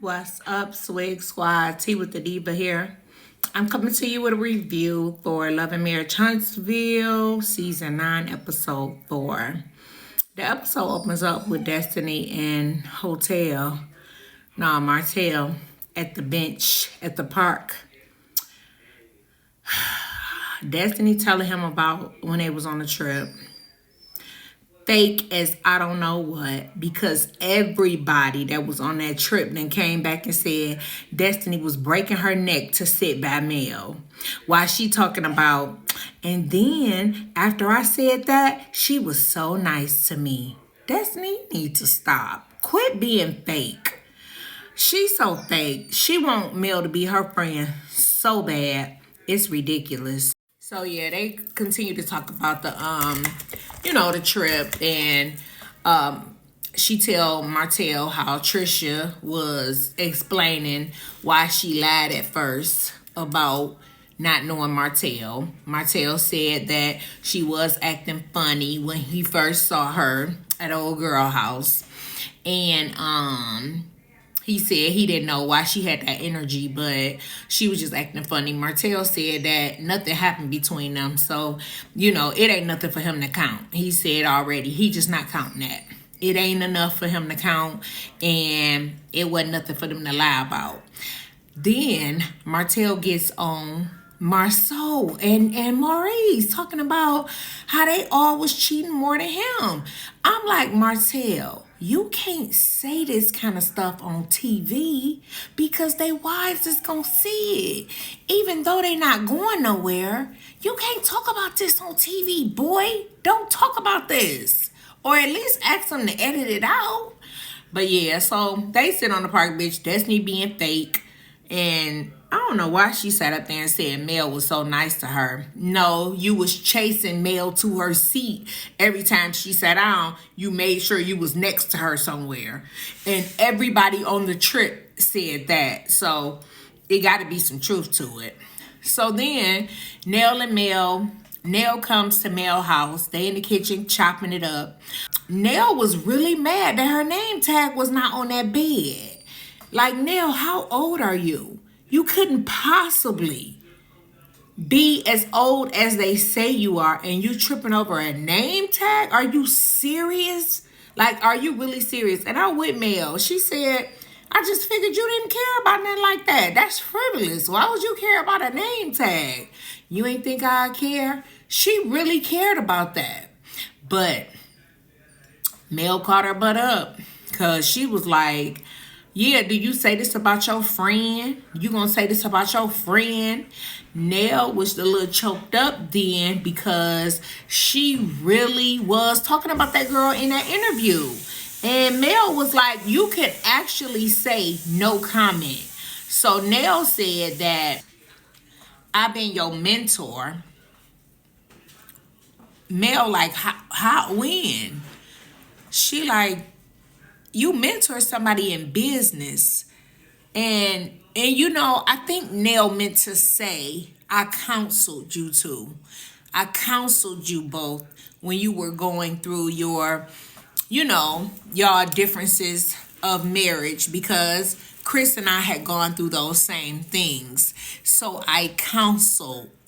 What's up, Swig Squad? Tea with the Diva here. I'm coming to you with a review for Love and Marriage Huntsville, Season 9, Episode 4. The episode opens up with Destiny and Martell at the bench at the park. Destiny telling him about when they was on the trip. Fake as I don't know what, because everybody that was on that trip then came back and said Destiny was breaking her neck to sit by Mell. While she talking about, and then after I said that, she was so nice to me. Destiny need to stop. Quit being fake. She's so fake. She want Mell to be her friend so bad. It's ridiculous. So yeah, they continue to talk about the trip, and she tell Martell how Tricia was explaining why she lied at first about not knowing Martell. Martell said that she was acting funny when he first saw her at old girl house, and he said he didn't know why she had that energy, but she was just acting funny. Martell said that nothing happened between them. So, it ain't nothing for him to count. He said already, he just not counting that. It ain't enough for him to count, and it wasn't nothing for them to lie about. Then Martell gets on Marceau and Marqees talking about how they all was cheating more than him. I'm like, Martell, you can't say this kind of stuff on TV because they wives is gonna see it. Even though they not going nowhere, you can't talk about this on TV, boy. Don't talk about this. Or at least ask them to edit it out. But yeah, so they sit on the park bench, Destiny being fake. And I don't know why she sat up there and said Mell was so nice to her. No, you was chasing Mell to her seat. Every time she sat down, you made sure you was next to her somewhere. And everybody on the trip said that. So it got to be some truth to it. So then Nell and Mell, Nell comes to Mell house. They in the kitchen chopping it up. Nell was really mad that her name tag was not on that bed. Like, Nell, how old are you? You couldn't possibly be as old as they say you are, and you tripping over a name tag? Are you serious? Like, are you really serious? And I'm with Mell. She said, I just figured you didn't care about nothing like that. That's frivolous. Why would you care about a name tag? You ain't think I'd care? She really cared about that. But Mell caught her butt up because she was like, yeah, do you say this about your friend? You gonna say this about your friend? Nell was a little choked up then because she really was talking about that girl in that interview. And Mell was like, you could actually say no comment. So Nell said that I've been your mentor. Mell like, how when? She like, you mentor somebody in business. And I think Nell meant to say, I counseled you two. I counseled you both when you were going through your y'all differences of marriage, because Chris and I had gone through those same things. So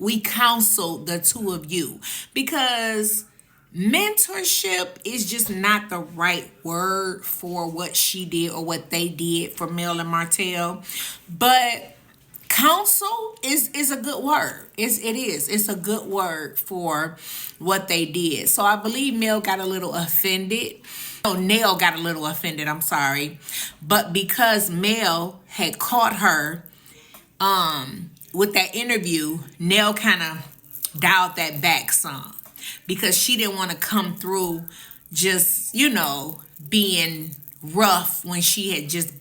we counseled the two of you, because mentorship is just not the right word for what she did or what they did for Mell and Martell. But counsel is a good word. It's a good word for what they did. So I believe Mell got a little offended. Oh, Nell got a little offended, I'm sorry. But because Mell had caught her with that interview, Nell kind of dialed that back some, because she didn't want to come through just, being rough when she had just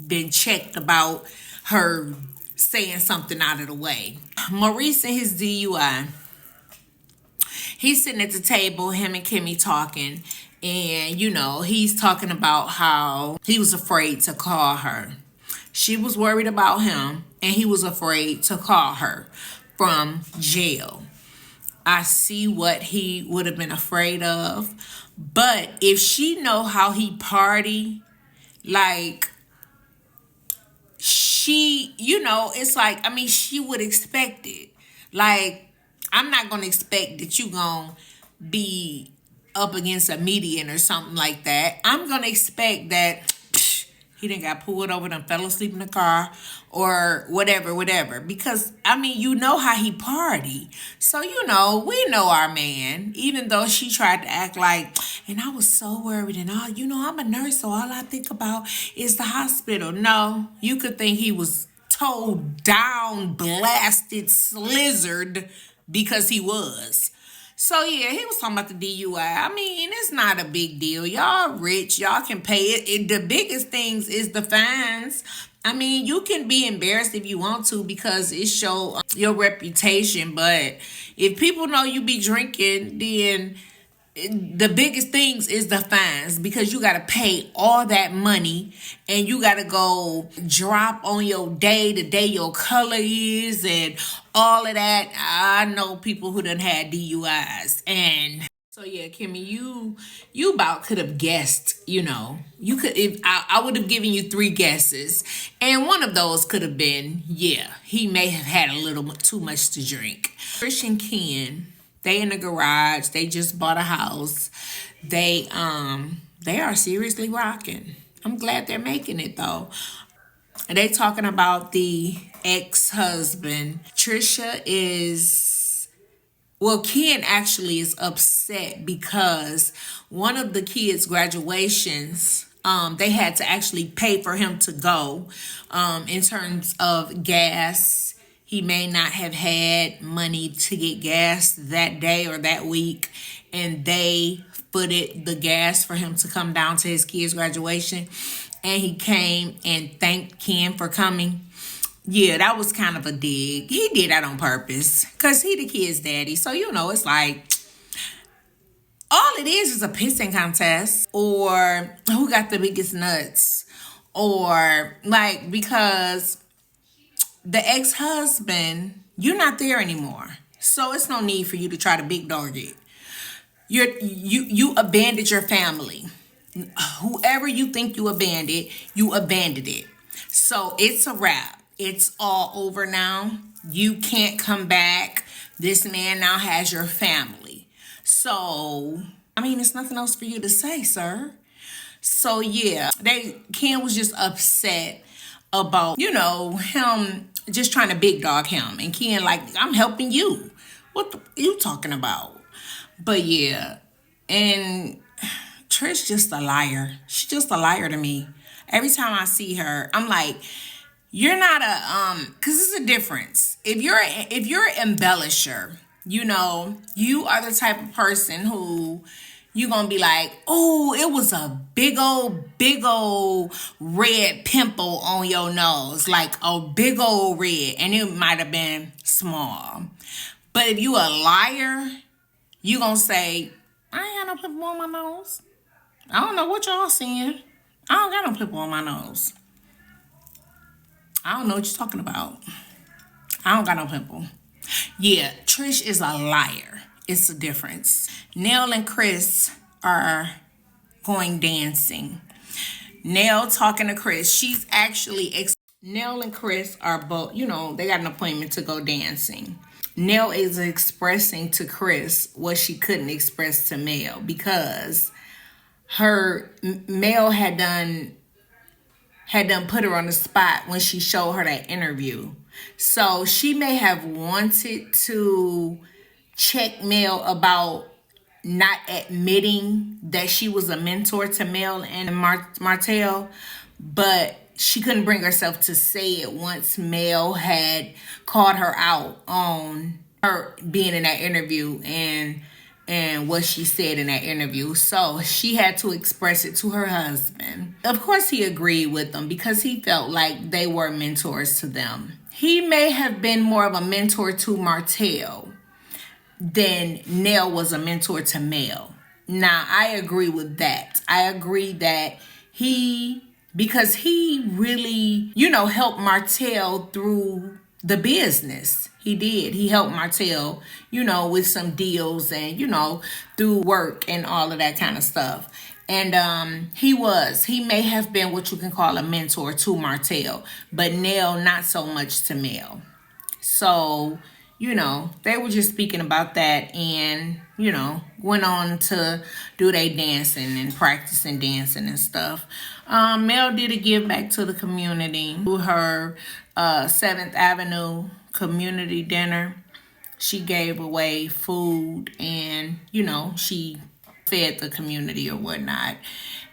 been checked about her saying something out of the way. Maurice and his DUI. He's sitting at the table, him and Kimmy talking. And, he's talking about how he was afraid to call her. She was worried about him, and he was afraid to call her from jail. I see what he would have been afraid of. But if she know how he party, like, it's like, she would expect it. Like, I'm not gonna expect that you gonna be up against a median or something like that. I'm gonna expect that he didn't got pulled over and fell asleep in the car or whatever. Because you know how he party. So we know our man. Even though she tried to act like, and I was so worried, and I'm a nurse, so all I think about is the hospital. No, you could think he was towed down, blasted, slizzard because he was. So yeah, he was talking about the DUI. It's not a big deal. Y'all rich, y'all can pay it. The biggest things is the fines. You can be embarrassed if you want to because it show your reputation. But if people know you be drinking, then the biggest things is the fines, because you got to pay all that money and you got to go drop on your day, the day your color is, and all of that. I know people who done had DUIs. And so yeah, Kimmy, you about could have guessed. You could, if I would have given you 3 guesses, and one of those could have been, yeah, he may have had a little too much to drink. Tricia and Ken, they in the garage. They just bought a house. They are seriously rocking. I'm glad they're making it though. And they talking about the ex-husband. Tricia is, well, Ken actually is upset because one of the kids' graduations, they had to actually pay for him to go. In terms of gas, he may not have had money to get gas that day or that week, and they footed the gas for him to come down to his kid's graduation, and he came and thanked Ken for coming. Yeah, that was kind of a dig. He did that on purpose because he the kid's daddy. So, it's like, all it is a pissing contest, or who got the biggest nuts, or like, because the ex-husband, you're not there anymore. So it's no need for you to try to big dog it. You abandoned your family. Whoever you think you abandoned it. So it's a wrap. It's all over now. You can't come back. This man now has your family. So, it's nothing else for you to say, sir. So yeah, Ken was just upset about, him just trying to big dog him. And Ken like, I'm helping you. What you talking about? But yeah, and Trish just a liar. She's just a liar to me. Every time I see her, I'm like, you're not because it's a difference. If you're an embellisher, you are the type of person who you're going to be like, oh, it was a big old red pimple on your nose. Like a big old red. And it might have been small. But if you a liar, you going to say, I ain't got no pimple on my nose. I don't know what y'all seeing. I don't got no pimple on my nose. I don't know what you're talking about. I don't got no pimple. Yeah, Trish is a liar. It's a difference. Nell and Chris are going dancing. Nell talking to Chris. She's actually... Nell and Chris are both, they got an appointment to go dancing. Nell is expressing to Chris what she couldn't express to Mell, because Mell had done put her on the spot when she showed her that interview. So she may have wanted to check Mell about not admitting that she was a mentor to Mell and Martell, but she couldn't bring herself to say it once Mell had called her out on her being in that interview and what she said in that interview. So she had to express it to her husband. Of course, he agreed with them because he felt like they were mentors to them. He may have been more of a mentor to Martell than Nell was a mentor to Mell. Now, I agree with that. I agree that because he really, helped Martell through the business. He did. He helped Martell, with some deals and, through work and all of that kind of stuff. And he may have been what you can call a mentor to Martell, but Nell not so much to Mell. So, they were just speaking about that and, went on to do their dancing and practicing dancing and stuff. Mell did a give back to the community through her 7th Avenue community dinner. She gave away food and, she fed the community or whatnot.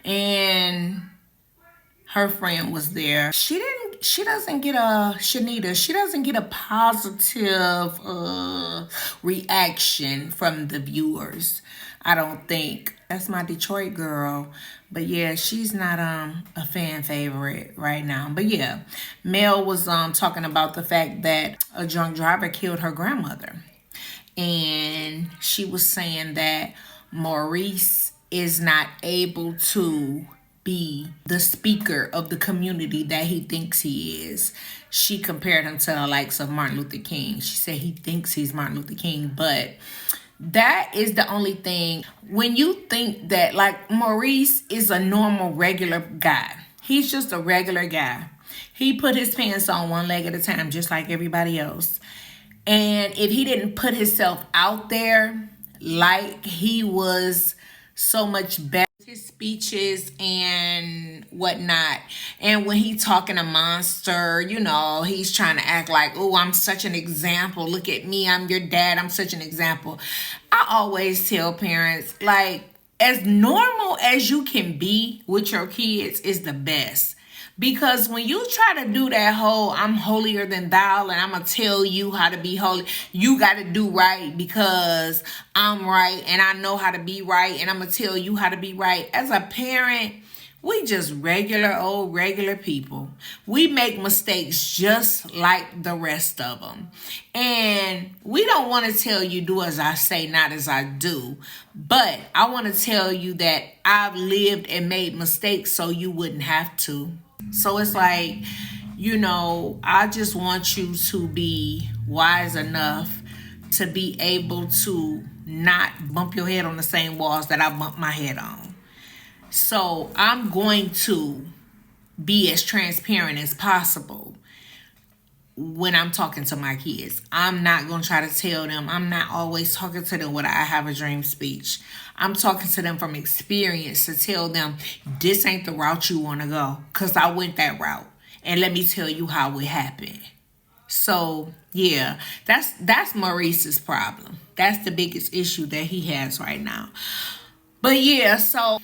And her friend was there. She doesn't get a positive reaction from the viewers. I don't think. That's my Detroit girl. But yeah, she's not a fan favorite right now. But yeah, Mell was talking about the fact that a drunk driver killed her grandmother. And she was saying that Maurice is not able to be the speaker of the community that he thinks he is. She compared him to the likes of Martin Luther King. She said he thinks he's Martin Luther King, but that is the only thing. When you think that, like, Maurice is a normal, regular guy. He's just a regular guy. He put his pants on one leg at a time, just like everybody else. And if he didn't put himself out there like he was so much better, his speeches and whatnot, and when he talking a monster, he's trying to act like, oh, I'm such an example, look at me, I'm your dad, I'm such an example. I always tell parents, like, as normal as you can be with your kids is the best. Because when you try to do that whole I'm holier than thou and I'm going to tell you how to be holy, you got to do right because I'm right and I know how to be right and I'm going to tell you how to be right. As a parent, we just regular people. We make mistakes just like the rest of them. And we don't want to tell you do as I say, not as I do. But I want to tell you that I've lived and made mistakes so you wouldn't have to. So it's like, I just want you to be wise enough to be able to not bump your head on the same walls that I bump my head on. So I'm going to be as transparent as possible when I'm talking to my kids. I'm not going to try to tell them. I'm not always talking to them with I have a dream speech. I'm talking to them from experience to tell them this ain't the route you want to go because I went that route. And let me tell you how it happened. So, yeah, that's Maurice's problem. That's the biggest issue that he has right now. But, yeah, so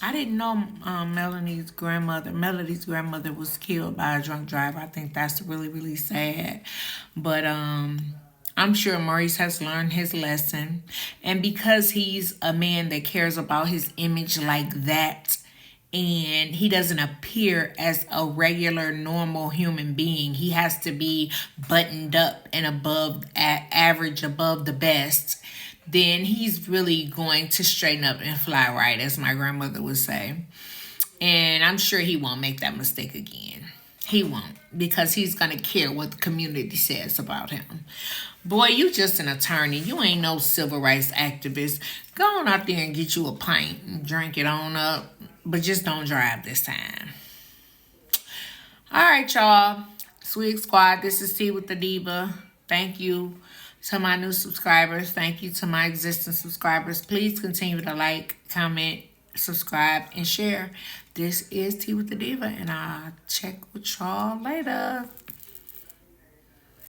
I didn't know Melody's grandmother was killed by a drunk driver. I think that's really, really sad. But I'm sure Maurice has learned his lesson. And because he's a man that cares about his image like that, and he doesn't appear as a regular, normal human being, he has to be buttoned up and above average, above the best, then he's really going to straighten up and fly right, as my grandmother would say. And I'm sure he won't make that mistake again. He won't, because he's going to care what the community says about him. Boy, you just an attorney. You ain't no civil rights activist. Go on out there and get you a pint and drink it on up. But just don't drive this time. All right, y'all. Swig Squad, this is Tea with the Diva. Thank you to my new subscribers. Thank you to my existing subscribers. Please continue to like, comment, subscribe, and share. This is Tea with the Diva, and I'll check with y'all later.